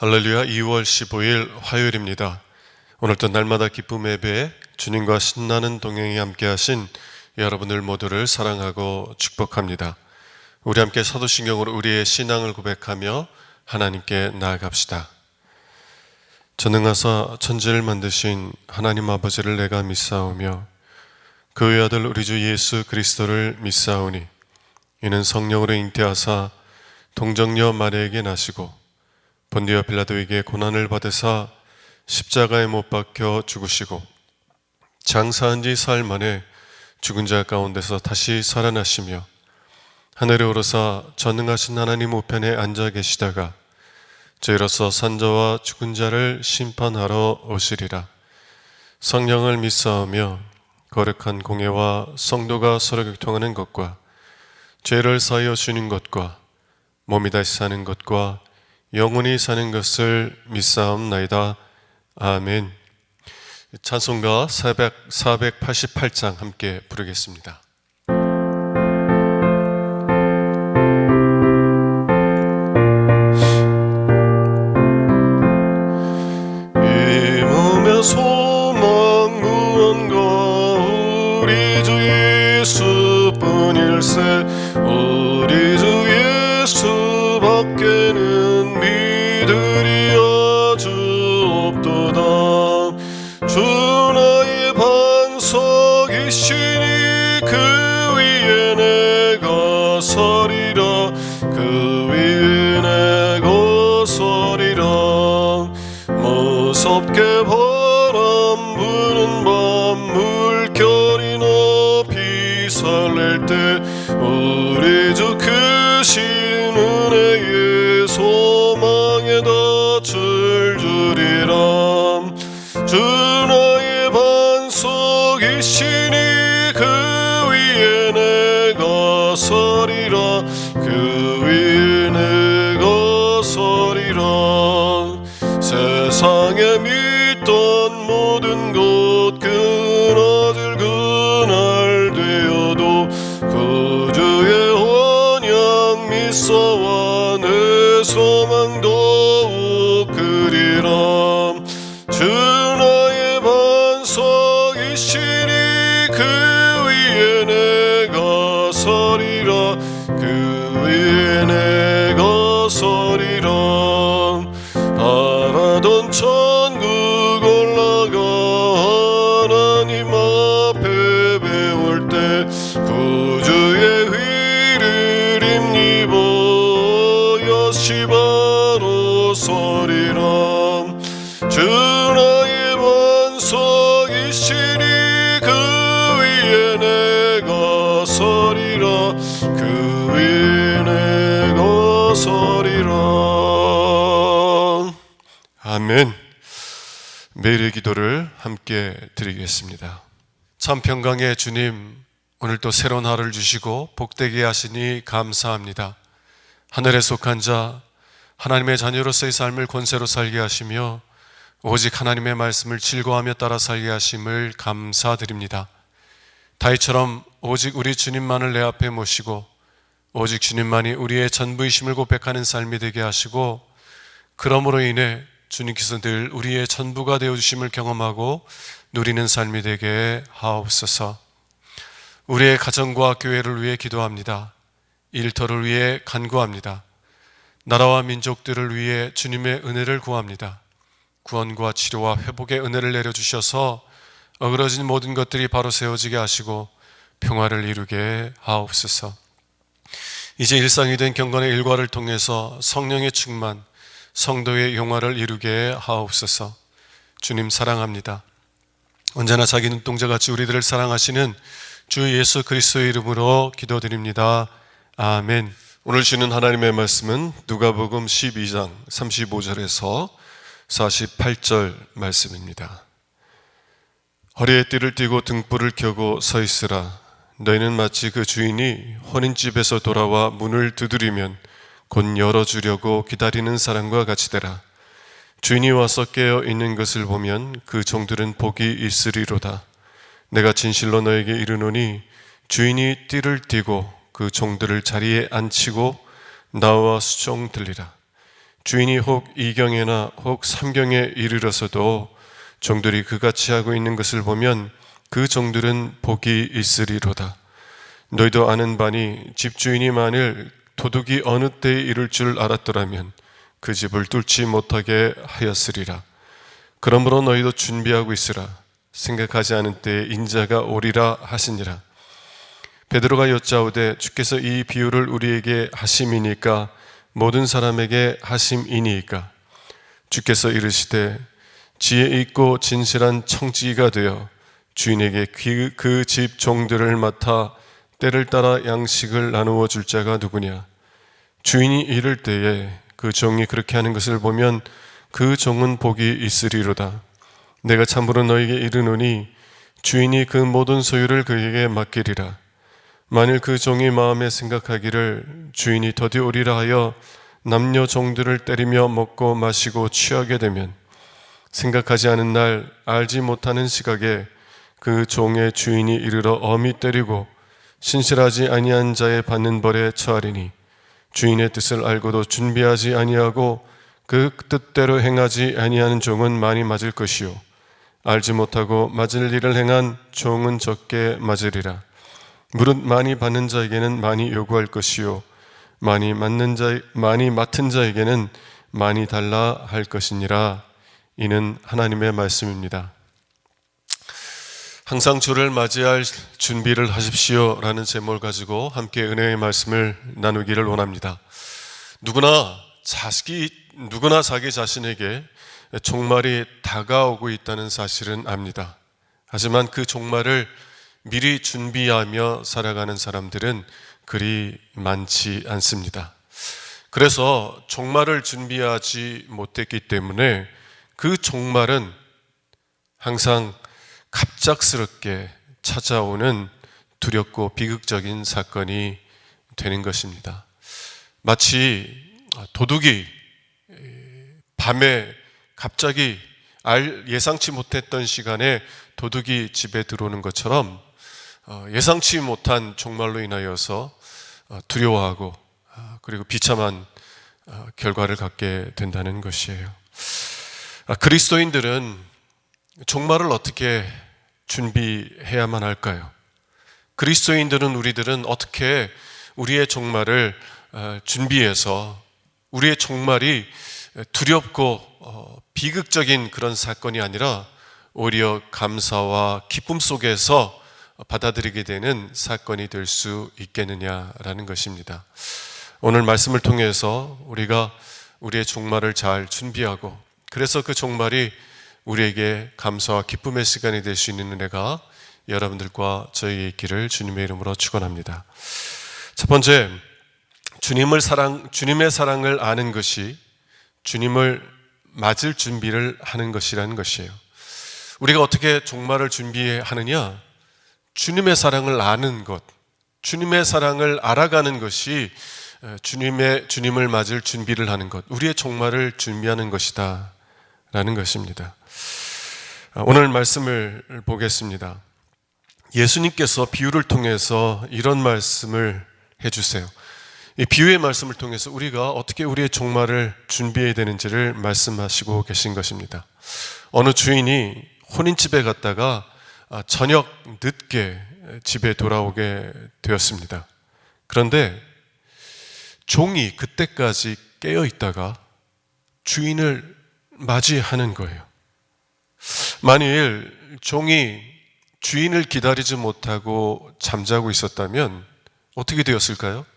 할렐루야. 2월 15일 화요일입니다. 오늘도 날마다 기쁨 예배 주님과 신나는 동행이 함께 하신 여러분들 모두를 사랑하고 축복합니다. 우리 함께 사도신경으로 우리의 신앙을 고백하며 하나님께 나아갑시다. 전능하사 천지를 만드신 하나님 아버지를 내가 믿사오며 그의 아들 우리 주 예수 그리스도를 믿사오니 이는 성령으로 잉태하사 동정녀 마리아에게 나시고 본디오 빌라도에게 고난을 받으사 십자가에 못 박혀 죽으시고 장사한 지 사흘 만에 죽은 자 가운데서 다시 살아나시며 하늘에 오르사 전능하신 하나님 우편에 앉아 계시다가 저희로서 산자와 죽은 자를 심판하러 오시리라. 성령을 믿사오며 거룩한 공예와 성도가 서로 교통하는 것과 죄를 사하여 주는 것과 몸이 다시 사는 것과 영원히 사는 것을 믿사옵나이다. 아멘. 찬송가 488장 함께 부르겠습니다. 이 몸의 소망 무언가 우리 주 예수뿐일세. 우리 주 예수밖에는 믿으리 아주 없도다. 주 나의 반석이시니 그 위에 내가 서리라. 그 위에 내가 서리라. 무섭게 바람 부는 밤 물결이 높이 설렐 때 우리 주 크신 은혜의 소망에 닿을 줄이라. 주 나의 반석이시니 그 위에 내가 서리라. 그 위에 내가 서리라. 세상에 믿던 모든 것 끊어질 그날 되어도 구주의 언약 믿사와 내 소망 더욱 그리라. 주 나의 반석이시니 그 위에 내가 서리라. 그 위에 내가 서리라. 바라던 천국 올라가 하나님 앞에 배울 때 구주의 위를 힘입어 여시바로 서리라. 주 나의 반석이시니 그 위에 내가 서리라. 그 위에 내가 서리라. 아멘. 매일의 기도를 함께 드리겠습니다. 참 평강의 주님, 오늘 또 새로운 하루를 주시고 복되게 하시니 감사합니다. 하늘에 속한 자, 하나님의 자녀로서의 삶을 권세로 살게 하시며 오직 하나님의 말씀을 즐거워하며 따라 살게 하심을 감사드립니다. 다윗처럼 오직 우리 주님만을 내 앞에 모시고 오직 주님만이 우리의 전부이심을 고백하는 삶이 되게 하시고 그러므로 인해 주님께서 늘 우리의 전부가 되어주심을 경험하고 누리는 삶이 되게 하옵소서. 우리의 가정과 교회를 위해 기도합니다. 일터를 위해 간구합니다. 나라와 민족들을 위해 주님의 은혜를 구합니다. 구원과 치료와 회복의 은혜를 내려주셔서 어그러진 모든 것들이 바로 세워지게 하시고 평화를 이루게 하옵소서. 이제 일상이 된 경건의 일과를 통해서 성령의 충만, 성도의 용화를 이루게 하옵소서. 주님 사랑합니다. 언제나 자기 눈동자같이 우리들을 사랑하시는 주 예수 그리스도의 이름으로 기도드립니다. 아멘. 오늘 주는 하나님의 말씀은 누가복음 12장 35절에서 48절 말씀입니다. 허리에 띠를 띠고 등불을 켜고 서 있으라. 너희는 마치 그 주인이 혼인집에서 돌아와 문을 두드리면 곧 열어주려고 기다리는 사람과 같이 되라. 주인이 와서 깨어 있는 것을 보면 그 종들은 복이 있으리로다. 내가 진실로 너에게 이르노니 주인이 띠를 띠고 그 종들을 자리에 앉히고 나와 수종 들리라. 주인이 혹 이경에나 혹 삼경에 이르러서도 종들이 그같이 하고 있는 것을 보면 그 종들은 복이 있으리로다. 너희도 아는 바니 집주인이 만일 도둑이 어느 때에 이를 줄 알았더라면 그 집을 뚫지 못하게 하였으리라. 그러므로 너희도 준비하고 있으라. 생각하지 않은 때에 인자가 오리라 하시니라. 베드로가 여짜오되 주께서 이 비유를 우리에게 하심이니까 모든 사람에게 하심이니까? 주께서 이르시되 지혜 있고 진실한 청지기가 되어 주인에게 그 집 종들을 맡아 때를 따라 양식을 나누어 줄 자가 누구냐? 주인이 이를 때에 그 종이 그렇게 하는 것을 보면 그 종은 복이 있으리로다. 내가 참으로 너에게 이르노니 주인이 그 모든 소유를 그에게 맡기리라. 만일 그 종이 마음에 생각하기를 주인이 더디 오리라 하여 남녀 종들을 때리며 먹고 마시고 취하게 되면 생각하지 않은 날 알지 못하는 시각에 그 종의 주인이 이르러 엄히 때리고 신실하지 아니한 자의 받는 벌에 처하리니 주인의 뜻을 알고도 준비하지 아니하고 그 뜻대로 행하지 아니하는 종은 많이 맞을 것이요 알지 못하고 맞을 일을 행한 종은 적게 맞으리라. 무릇 많이 받는 자에게는 많이 요구할 것이요 많이 맡은 자에게는 많이 달라 할 것이니라. 이는 하나님의 말씀입니다. 항상 주를 맞이할 준비를 하십시오 라는 제목을 가지고 함께 은혜의 말씀을 나누기를 원합니다. 누구나 자기 자신에게 종말이 다가오고 있다는 사실은 압니다. 하지만 그 종말을 미리 준비하며 살아가는 사람들은 그리 많지 않습니다. 그래서 종말을 준비하지 못했기 때문에 그 종말은 항상 갑작스럽게 찾아오는 두렵고 비극적인 사건이 되는 것입니다. 마치 도둑이 밤에 갑자기 예상치 못했던 시간에 도둑이 집에 들어오는 것처럼 예상치 못한 종말로 인하여서 두려워하고 그리고 비참한 결과를 갖게 된다는 것이에요. 그리스도인들은 종말을 어떻게 준비해야만 할까요? 그리스도인들은 우리들은 어떻게 우리의 종말을 준비해서 우리의 종말이 두렵고 비극적인 그런 사건이 아니라 오히려 감사와 기쁨 속에서 받아들이게 되는 사건이 될 수 있겠느냐라는 것입니다. 오늘 말씀을 통해서 우리가 우리의 종말을 잘 준비하고 그래서 그 종말이 우리에게 감사와 기쁨의 시간이 될 수 있는 은혜가 여러분들과 저희의 있기를 주님의 이름으로 축원합니다. 첫 번째, 주님의 사랑을 아는 것이 주님을 맞을 준비를 하는 것이라는 것이에요. 우리가 어떻게 종말을 준비하느냐? 주님의 사랑을 아는 것, 주님의 사랑을 알아가는 것이 주님을 맞을 준비를 하는 것, 우리의 종말을 준비하는 것이다 라는 것입니다. 오늘 말씀을 보겠습니다. 예수님께서 비유를 통해서 이런 말씀을 해주세요. 이 비유의 말씀을 통해서 우리가 어떻게 우리의 종말을 준비해야 되는지를 말씀하시고 계신 것입니다. 어느 주인이 혼인집에 갔다가 저녁 늦게 집에 돌아오게 되었습니다. 그런데 종이 그때까지 깨어 있다가 주인을 맞이하는 거예요. 만일 종이 주인을 기다리지 못하고 잠자고 있었다면 어떻게 되었을까요?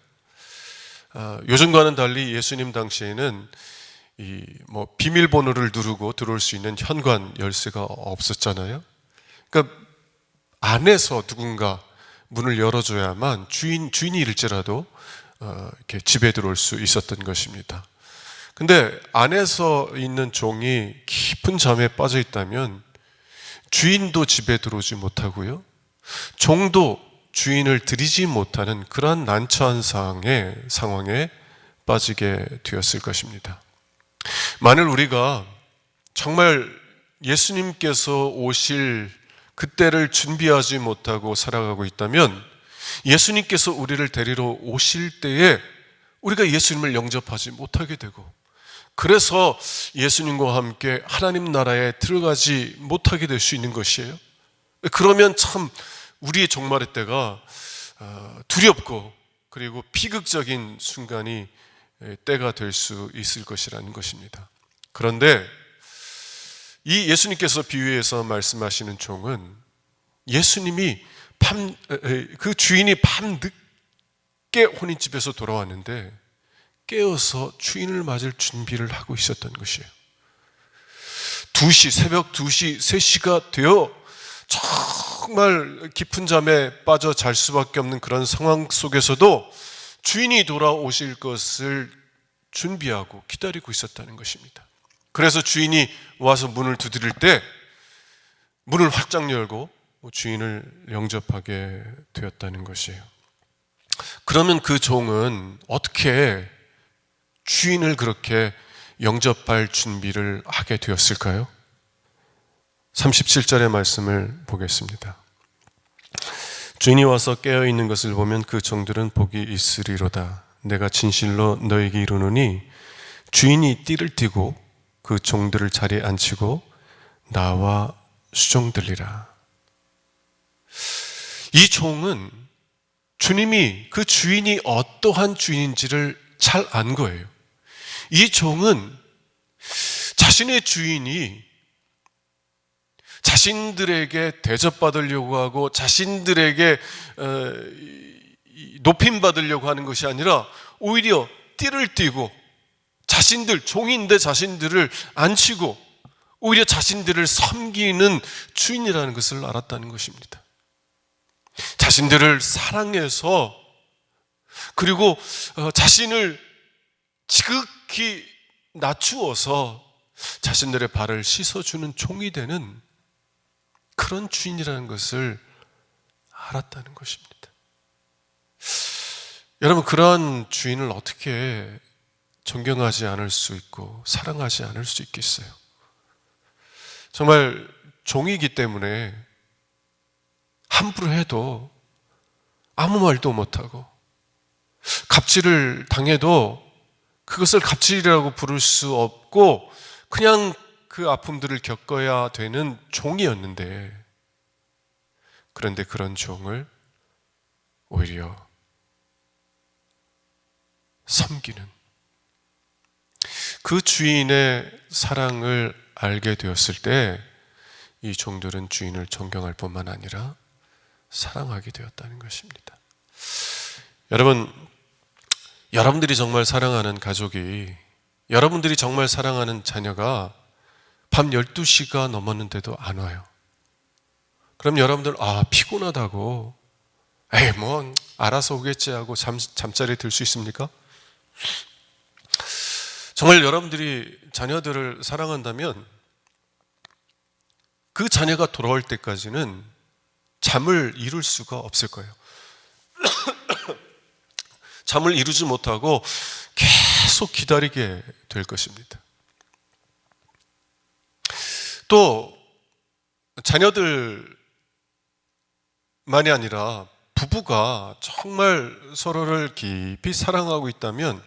요즘과는 달리 예수님 당시에는 비밀번호를 누르고 들어올 수 있는 현관 열쇠가 없었잖아요. 그러니까 안에서 누군가 문을 열어줘야만 주인이 일지라도 이렇게 집에 들어올 수 있었던 것입니다. 근데 안에서 있는 종이 깊은 잠에 빠져 있다면 주인도 집에 들어오지 못하고요, 종도 주인을 들이지 못하는 그러한 난처한 상황에 빠지게 되었을 것입니다. 만일 우리가 정말 예수님께서 오실 그때를 준비하지 못하고 살아가고 있다면 예수님께서 우리를 데리러 오실 때에 우리가 예수님을 영접하지 못하게 되고 그래서 예수님과 함께 하나님 나라에 들어가지 못하게 될 수 있는 것이에요. 그러면 참 우리의 종말의 때가 두렵고 그리고 비극적인 순간이 때가 될 수 있을 것이라는 것입니다. 그런데 이 예수님께서 비유해서 말씀하시는 종은 예수님이 그 주인이 밤늦게 혼인집에서 돌아왔는데 깨어서 주인을 맞을 준비를 하고 있었던 것이에요. 새벽 2시, 3시가 되어 정말 깊은 잠에 빠져 잘 수밖에 없는 그런 상황 속에서도 주인이 돌아오실 것을 준비하고 기다리고 있었다는 것입니다. 그래서 주인이 와서 문을 두드릴 때 문을 활짝 열고 주인을 영접하게 되었다는 것이에요. 그러면 그 종은 어떻게 주인을 그렇게 영접할 준비를 하게 되었을까요? 37절의 말씀을 보겠습니다. 주인이 와서 깨어있는 것을 보면 그 종들은 복이 있으리로다. 내가 진실로 너에게 이르노니 주인이 띠를 띠고 그 종들을 자리에 앉히고 나와 수종들리라. 이 종은 주님이 그 주인이 어떠한 주인인지를 잘 안 거예요. 이 종은 자신의 주인이 자신들에게 대접받으려고 하고 자신들에게 높임받으려고 하는 것이 아니라 오히려 띠를 띠고 종인데 자신들을 앉히고 오히려 자신들을 섬기는 주인이라는 것을 알았다는 것입니다. 자신들을 사랑해서 그리고 자신을 지극히 낮추어서 자신들의 발을 씻어주는 종이 되는 그런 주인이라는 것을 알았다는 것입니다. 여러분, 그러한 주인을 어떻게 존경하지 않을 수 있고 사랑하지 않을 수 있겠어요? 정말 종이기 때문에 함부로 해도 아무 말도 못하고 갑질을 당해도 그것을 갑질이라고 부를 수 없고 그냥 그 아픔들을 겪어야 되는 종이었는데, 그런데 그런 종을 오히려 섬기는 그 주인의 사랑을 알게 되었을 때 이 종들은 주인을 존경할 뿐만 아니라 사랑하게 되었다는 것입니다. 여러분들이 정말 사랑하는 가족이, 여러분들이 정말 사랑하는 자녀가 밤 12시가 넘었는데도 안 와요. 그럼 여러분들 피곤하다고 알아서 오겠지 하고 잠자리에 들 수 있습니까? 정말 여러분들이 자녀들을 사랑한다면 그 자녀가 돌아올 때까지는 잠을 이룰 수가 없을 거예요. 잠을 이루지 못하고 계속 기다리게 될 것입니다. 또 자녀들만이 아니라 부부가 정말 서로를 깊이 사랑하고 있다면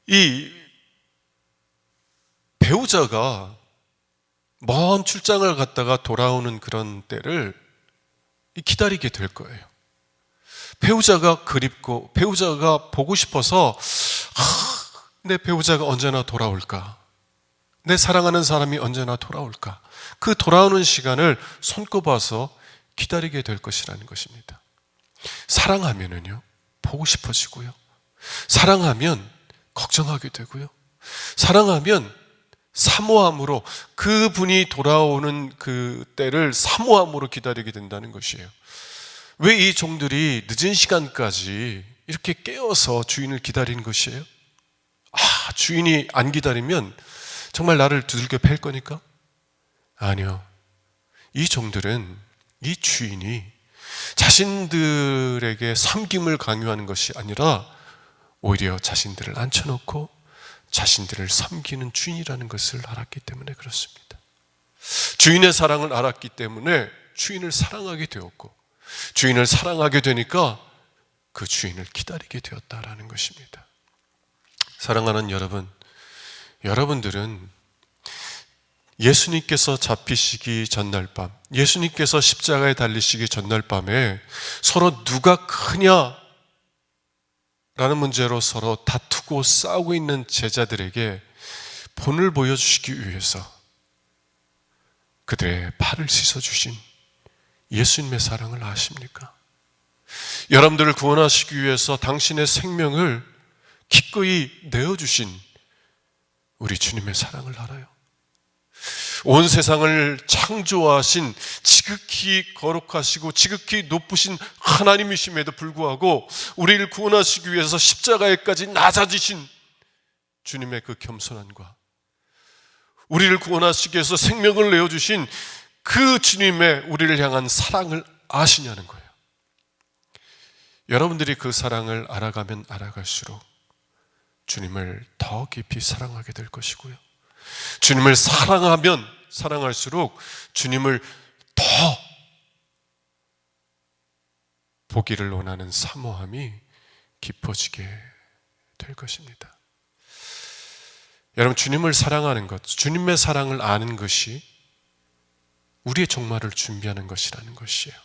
이 배우자가 먼 출장을 갔다가 돌아오는 그런 때를 기다리게 될 거예요. 배우자가 그립고 배우자가 보고 싶어서 내 배우자가 언제나 돌아올까? 내 사랑하는 사람이 언제나 돌아올까? 그 돌아오는 시간을 손꼽아서 기다리게 될 것이라는 것입니다. 사랑하면은요, 보고 싶어지고요. 사랑하면 걱정하게 되고요. 사랑하면 사모함으로, 그분이 돌아오는 그 때를 사모함으로 기다리게 된다는 것이에요. 왜 이 종들이 늦은 시간까지 이렇게 깨어서 주인을 기다리는 것이에요? 주인이 안 기다리면 정말 나를 두들겨 팰 거니까? 아니요. 이 종들은 이 주인이 자신들에게 섬김을 강요하는 것이 아니라 오히려 자신들을 앉혀놓고 자신들을 섬기는 주인이라는 것을 알았기 때문에 그렇습니다. 주인의 사랑을 알았기 때문에 주인을 사랑하게 되었고, 주인을 사랑하게 되니까 그 주인을 기다리게 되었다라는 것입니다. 사랑하는 여러분, 여러분들은 예수님께서 잡히시기 전날 밤, 예수님께서 십자가에 달리시기 전날 밤에 서로 누가 크냐 라는 문제로 서로 다투고 싸우고 있는 제자들에게 본을 보여주시기 위해서 그들의 발을 씻어주신 예수님의 사랑을 아십니까? 여러분들을 구원하시기 위해서 당신의 생명을 기꺼이 내어주신 우리 주님의 사랑을 알아요. 온 세상을 창조하신 지극히 거룩하시고 지극히 높으신 하나님이심에도 불구하고 우리를 구원하시기 위해서 십자가에까지 낮아지신 주님의 그 겸손함과 우리를 구원하시기 위해서 생명을 내어주신 그 주님의 우리를 향한 사랑을 아시냐는 거예요. 여러분들이 그 사랑을 알아가면 알아갈수록 주님을 더 깊이 사랑하게 될 것이고요. 주님을 사랑하면 사랑할수록 주님을 더 보기를 원하는 사모함이 깊어지게 될 것입니다. 여러분, 주님을 사랑하는 것, 주님의 사랑을 아는 것이 우리의 종말을 준비하는 것이라는 것이에요.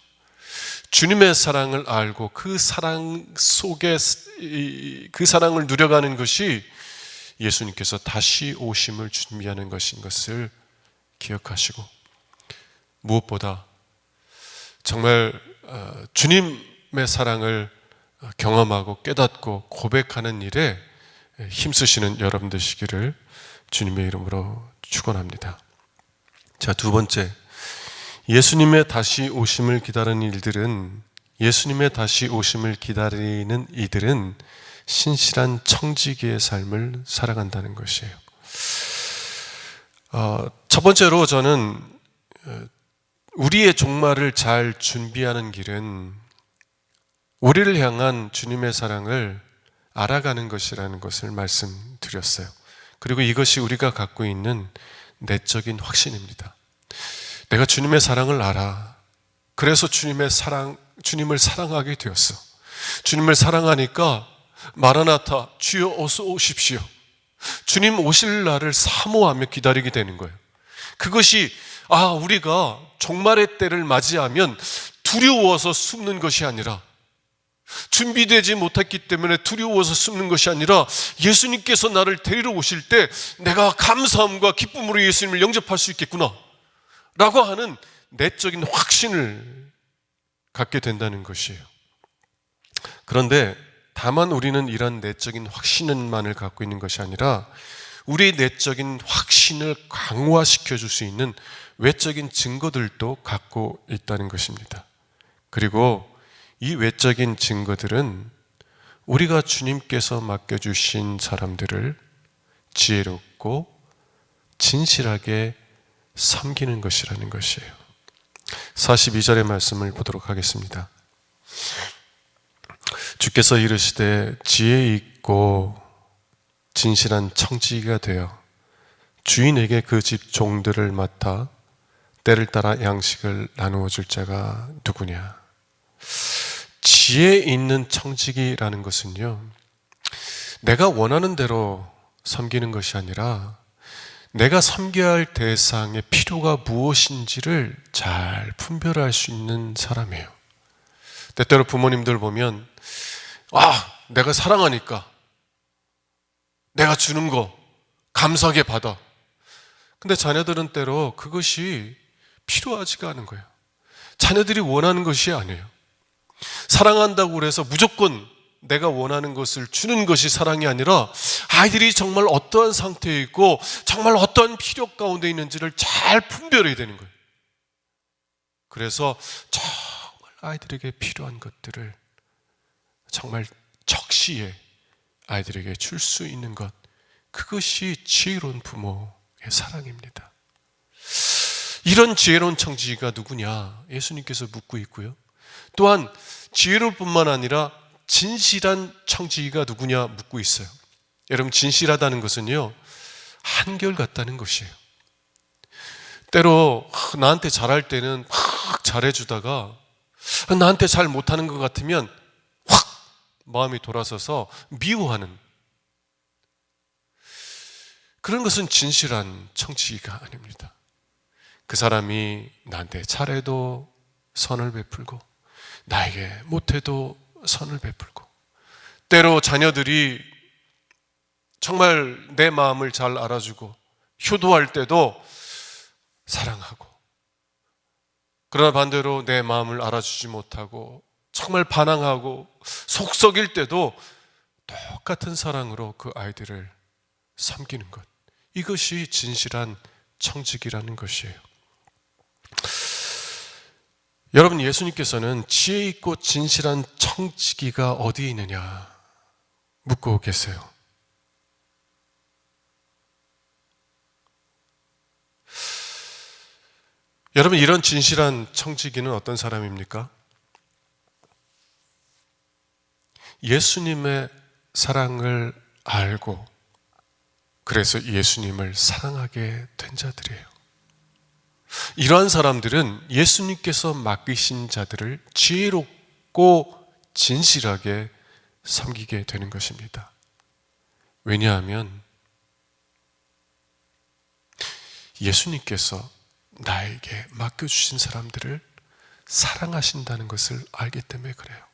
주님의 사랑을 알고 그 사랑 속에 그 사랑을 누려가는 것이 예수님께서 다시 오심을 준비하는 것인 것을 기억하시고, 무엇보다 정말 주님의 사랑을 경험하고 깨닫고 고백하는 일에 힘쓰시는 여러분 되시기를 주님의 이름으로 축원합니다. 자, 두 번째, 예수님의 다시 오심을 기다리는 이들은 신실한 청지기의 삶을 살아간다는 것이에요. 첫 번째로 저는 우리의 종말을 잘 준비하는 길은 우리를 향한 주님의 사랑을 알아가는 것이라는 것을 말씀드렸어요. 그리고 이것이 우리가 갖고 있는 내적인 확신입니다. 내가 주님의 사랑을 알아. 그래서 주님을 사랑하게 되었어. 주님을 사랑하니까 마라나타, 주여 어서 오십시오. 주님 오실 날을 사모하며 기다리게 되는 거예요. 그것이 우리가 종말의 때를 맞이하면 두려워서 숨는 것이 아니라, 준비되지 못했기 때문에 두려워서 숨는 것이 아니라, 예수님께서 나를 데리러 오실 때 내가 감사함과 기쁨으로 예수님을 영접할 수 있겠구나 라고 하는 내적인 확신을 갖게 된다는 것이에요. 그런데 다만 우리는 이런 내적인 확신만을 갖고 있는 것이 아니라 우리의 내적인 확신을 강화시켜 줄 수 있는 외적인 증거들도 갖고 있다는 것입니다. 그리고 이 외적인 증거들은 우리가 주님께서 맡겨주신 사람들을 지혜롭고 진실하게 섬기는 것이라는 것이에요. 42절의 말씀을 보도록 하겠습니다. 주께서 이르시되 지혜 있고 진실한 청지기가 되어 주인에게 그 집 종들을 맡아 때를 따라 양식을 나누어 줄 자가 누구냐. 지혜 있는 청지기라는 것은요, 내가 원하는 대로 섬기는 것이 아니라 내가 섬겨야 할 대상의 필요가 무엇인지를 잘 분별할 수 있는 사람이에요. 때때로 부모님들 보면 내가 사랑하니까 내가 주는 거 감사하게 받아. 근데 자녀들은 때로 그것이 필요하지가 않은 거예요. 자녀들이 원하는 것이 아니에요. 사랑한다고 해서 무조건 내가 원하는 것을 주는 것이 사랑이 아니라 아이들이 정말 어떠한 상태에 있고 정말 어떠한 필요 가운데 있는지를 잘 분별해야 되는 거예요. 그래서 정말 아이들에게 필요한 것들을 정말 적시에 아이들에게 줄 수 있는 것, 그것이 지혜로운 부모의 사랑입니다. 이런 지혜로운 청지기가 누구냐? 예수님께서 묻고 있고요. 또한 지혜로울 뿐만 아니라 진실한 청지기가 누구냐 묻고 있어요. 여러분, 진실하다는 것은요, 한결같다는 것이에요. 때로 나한테 잘할 때는 막 잘해주다가 나한테 잘 못하는 것 같으면 확 마음이 돌아서서 미워하는, 그런 것은 진실한 청지기가 아닙니다. 그 사람이 나한테 잘해도 선을 베풀고 나에게 못해도 선을 베풀고, 때로 자녀들이 정말 내 마음을 잘 알아주고 효도할 때도 사랑하고, 그러나 반대로 내 마음을 알아주지 못하고 정말 반항하고 속 썩일 때도 똑같은 사랑으로 그 아이들을 섬기는 것, 이것이 진실한 청지기라는 것이에요. 여러분, 예수님께서는 지혜 있고 진실한 청지기가 어디에 있느냐 묻고 계세요. 여러분, 이런 진실한 청지기는 어떤 사람입니까? 예수님의 사랑을 알고 그래서 예수님을 사랑하게 된 자들이에요. 이러한 사람들은 예수님께서 맡기신 자들을 지혜롭고 진실하게 섬기게 되는 것입니다. 왜냐하면 예수님께서 나에게 맡겨주신 사람들을 사랑하신다는 것을 알기 때문에 그래요.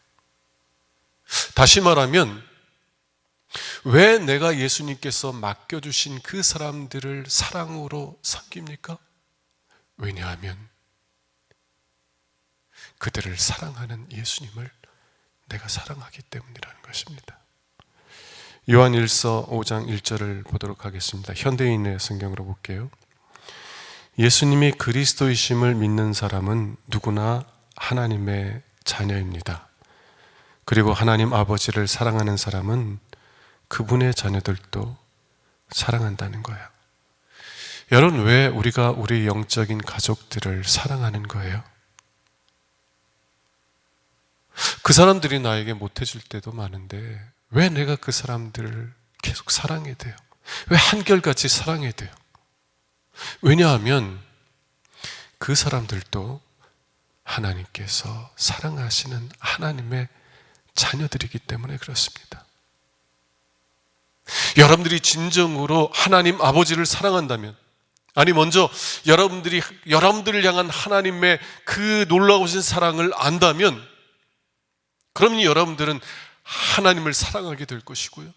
다시 말하면, 왜 내가 예수님께서 맡겨주신 그 사람들을 사랑으로 섬깁니까? 왜냐하면 그들을 사랑하는 예수님을 내가 사랑하기 때문이라는 것입니다. 요한일서 5장 1절을 보도록 하겠습니다. 현대인의 성경으로 볼게요. 예수님이 그리스도이심을 믿는 사람은 누구나 하나님의 자녀입니다. 그리고 하나님 아버지를 사랑하는 사람은 그분의 자녀들도 사랑한다는 거예요. 여러분, 왜 우리가 우리 영적인 가족들을 사랑하는 거예요? 그 사람들이 나에게 못해줄 때도 많은데 왜 내가 그 사람들을 계속 사랑해야 돼요? 왜 한결같이 사랑해야 돼요? 왜냐하면 그 사람들도 하나님께서 사랑하시는 하나님의 자녀들이기 때문에 그렇습니다. 여러분들이 진정으로 하나님 아버지를 사랑한다면, 아니 먼저 여러분들을 향한 하나님의 그 놀라우신 사랑을 안다면, 그럼요, 여러분들은 하나님을 사랑하게 될 것이고요.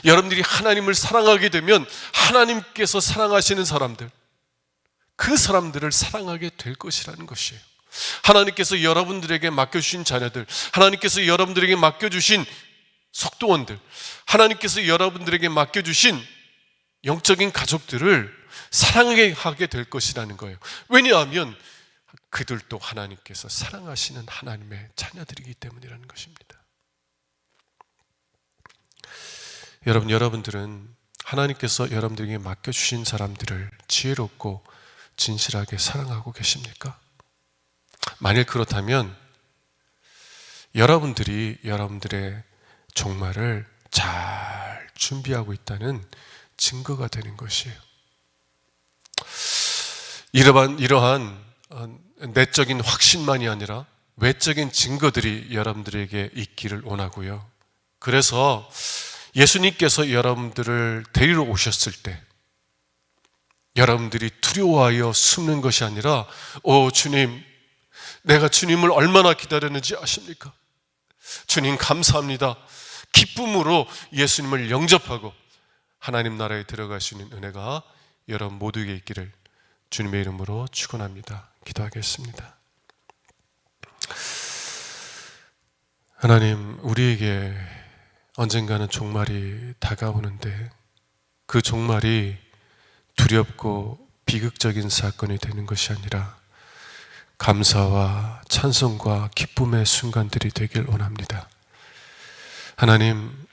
여러분들이 하나님을 사랑하게 되면 하나님께서 사랑하시는 사람들, 그 사람들을 사랑하게 될 것이라는 것이에요. 하나님께서 여러분들에게 맡겨주신 자녀들, 하나님께서 여러분들에게 맡겨주신 속도원들, 하나님께서 여러분들에게 맡겨주신 영적인 가족들을 사랑하게 하게 될 것이라는 거예요. 왜냐하면 그들도 하나님께서 사랑하시는 하나님의 자녀들이기 때문이라는 것입니다. 여러분들은 하나님께서 여러분들에게 맡겨주신 사람들을 지혜롭고 진실하게 사랑하고 계십니까? 만일 그렇다면 여러분들이 여러분들의 종말을 잘 준비하고 있다는 증거가 되는 것이에요. 이러한 내적인 확신만이 아니라 외적인 증거들이 여러분들에게 있기를 원하고요. 그래서 예수님께서 여러분들을 데리러 오셨을 때 여러분들이 두려워하여 숨는 것이 아니라, 주님, 내가 주님을 얼마나 기다렸는지 아십니까? 주님 감사합니다. 기쁨으로 예수님을 영접하고 하나님 나라에 들어갈 수 있는 은혜가 여러분 모두에게 있기를 주님의 이름으로 축원합니다. 기도하겠습니다. 하나님, 우리에게 언젠가는 종말이 다가오는데 그 종말이 두렵고 비극적인 사건이 되는 것이 아니라 감사와 찬송과 기쁨의 순간들이 되길 원합니다. 하나님,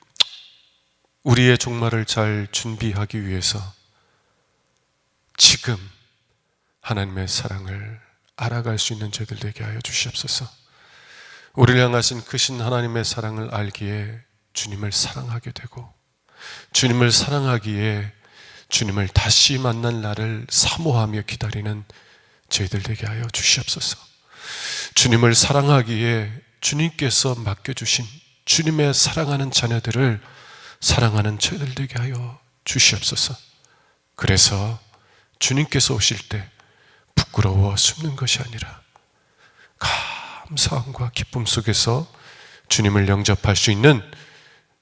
우리의 종말을 잘 준비하기 위해서 지금 하나님의 사랑을 알아갈 수 있는 저희들 되게 하여 주시옵소서. 우리를 향하신 크신 하나님의 사랑을 알기에 주님을 사랑하게 되고, 주님을 사랑하기에 주님을 다시 만날 날을 사모하며 기다리는 저희들 되게 하여 주시옵소서. 주님을 사랑하기에 주님께서 맡겨주신 주님의 사랑하는 자녀들을 사랑하는 저희들 되게 하여 주시옵소서. 그래서 주님께서 오실 때 부끄러워 숨는 것이 아니라 감사함과 기쁨 속에서 주님을 영접할 수 있는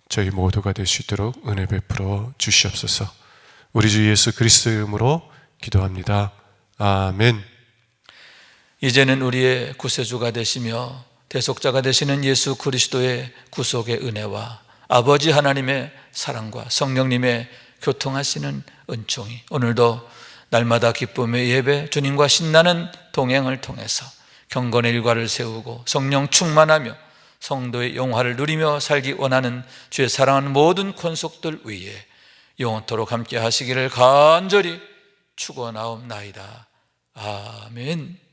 저희 모두가 될 수 있도록 은혜 베풀어 주시옵소서. 우리 주 예수 그리스도의 이름으로 기도합니다. 아멘. 이제는 우리의 구세주가 되시며 대속자가 되시는 예수 그리스도의 구속의 은혜와 아버지 하나님의 사랑과 성령님의 교통하시는 은총이 오늘도 날마다 기쁨의 예배, 주님과 신나는 동행을 통해서 경건의 일과를 세우고 성령 충만하며 성도의 영화를 누리며 살기 원하는 주의 사랑하는 모든 권속들 위에 영원토록 함께 하시기를 간절히 축원하옵나이다. 아멘.